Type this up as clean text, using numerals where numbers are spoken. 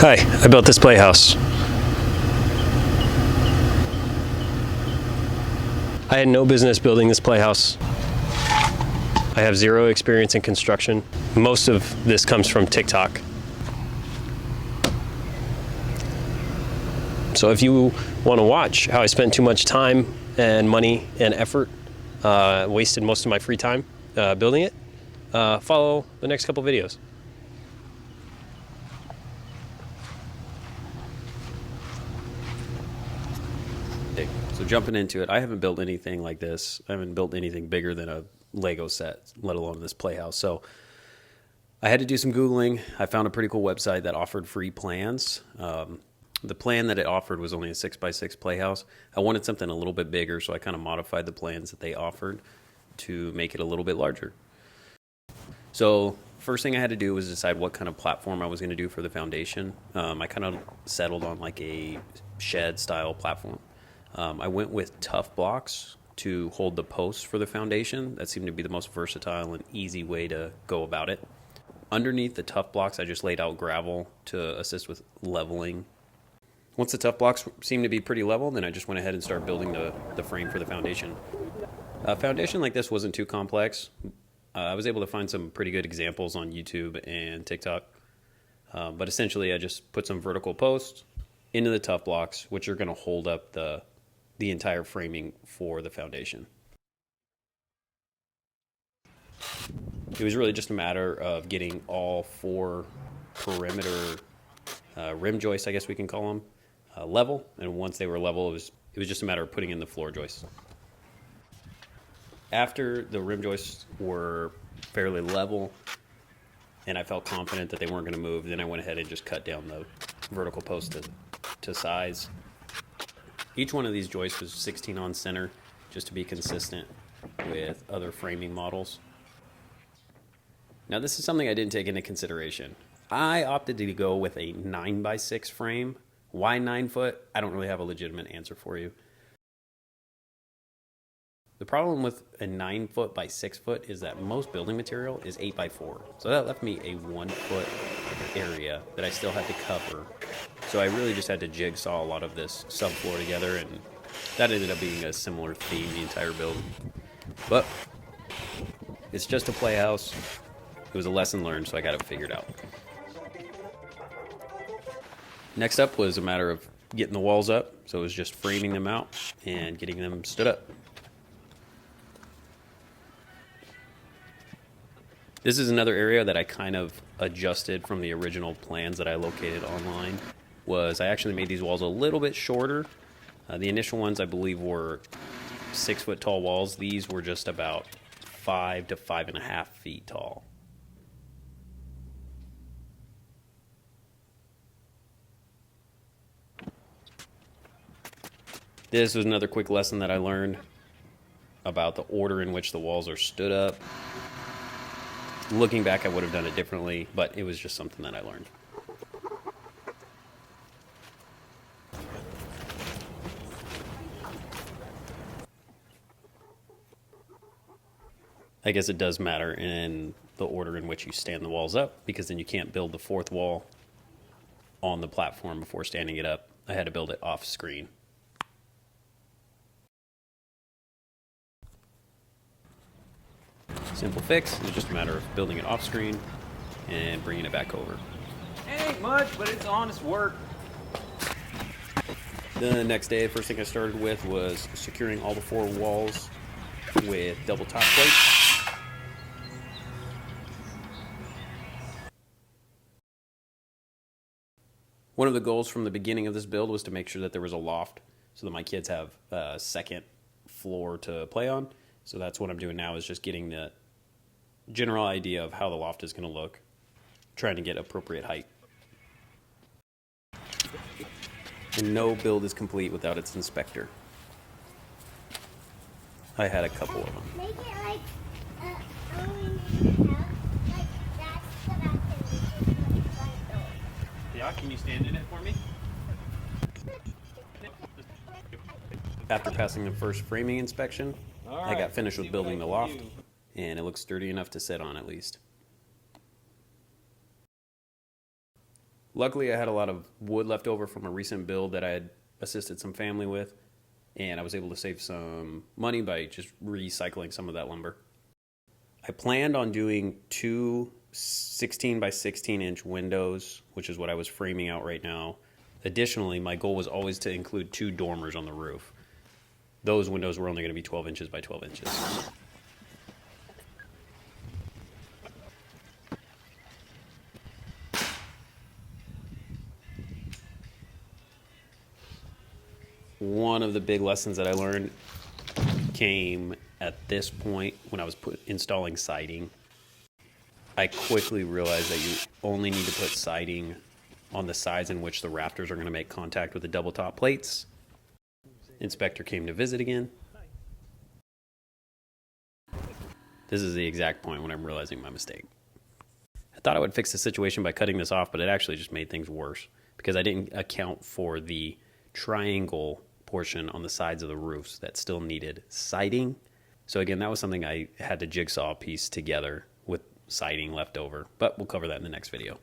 Hi, I built this playhouse. I had no business building this playhouse. I have zero experience in construction. Most of this comes from TikTok. So if you want to watch how I spent too much time and money and effort, wasted most of my free time building it, follow the next couple videos. So jumping into it, I haven't built anything like this. I haven't built anything bigger than a Lego set, let alone this playhouse. So I had to do some Googling. I found a pretty cool website that offered free plans. The plan that it offered was only a 6x6 playhouse. I wanted something a little bit bigger, so I kind of modified the plans that they offered to make it a little bit larger. So first thing I had to do was decide what kind of platform I was going to do for the foundation. I kind of settled on like a shed style platform. I went with tough blocks to hold the posts for the foundation. That seemed to be the most versatile and easy way to go about it. Underneath the tough blocks, I just laid out gravel to assist with leveling. Once the tough blocks seemed to be pretty level, then I just went ahead and started building the frame for the foundation. A foundation like this wasn't too complex. I was able to find some pretty good examples on YouTube and TikTok. But essentially, I just put some vertical posts into the tough blocks, which are going to hold up the entire framing for the foundation. It was really just a matter of getting all four perimeter rim joists, I guess we can call them, level. And once they were level, it was just a matter of putting in the floor joists. After the rim joists were fairly level and I felt confident that they weren't going to move, then I went ahead and just cut down the vertical post to size. Each one of these joists was 16 on center, just to be consistent with other framing models. Now, this is something I didn't take into consideration. I opted to go with a 9x6 frame. Why 9 foot? I don't really have a legitimate answer for you. The problem with a 9 foot by 6 foot is that most building material is 8x4. So that left me a 1 foot area that I still had to cover. So I really just had to jigsaw a lot of this subfloor together, and that ended up being a similar theme the entire build. But it's just a playhouse. It was a lesson learned, so I got it figured out. Next up was a matter of getting the walls up. So it was just framing them out and getting them stood up. This is another area that I kind of adjusted from the original plans that I located online. I actually made these walls a little bit shorter. The initial ones, I believe, were 6 foot tall walls. These were just about 5 to 5.5 feet tall. This was another quick lesson that I learned about the order in which the walls are stood up. Looking back, I would have done it differently, but it was just something that I learned. I guess it does matter in the order in which you stand the walls up, because then you can't build the fourth wall on the platform before standing it up. I had to build it off screen. Simple fix. It's just a matter of building it off screen and bringing it back over. Ain't much, but it's honest work. The next day, the first thing I started with was securing all the four walls with double top plates. One of the goals from the beginning of this build was to make sure that there was a loft so that my kids have a second floor to play on. So that's what I'm doing now, is just getting the general idea of how the loft is going to look, trying to get appropriate height. And no build is complete without its inspector. I had a couple of them. Make it like orange like that's the back and front door. Yeah, can you stand in it for me? After passing the first framing inspection, I got finished with building the loft, and it looks sturdy enough to sit on at least. Luckily, I had a lot of wood left over from a recent build that I had assisted some family with, and I was able to save some money by just recycling some of that lumber. I planned on doing two 16 by 16 inch windows, which is what I was framing out right now. Additionally, my goal was always to include 2 dormers on the roof. Those windows were only going to be 12 inches by 12 inches. One of the big lessons that I learned came at this point when I was installing siding. I quickly realized that you only need to put siding on the sides in which the rafters are going to make contact with the double top plates. Inspector came to visit again. This is the exact point when I'm realizing my mistake. I thought I would fix the situation by cutting this off, but it actually just made things worse because I didn't account for the triangle portion on the sides of the roofs that still needed siding. So again, that was something I had to jigsaw piece together with siding left over, but we'll cover that in the next video.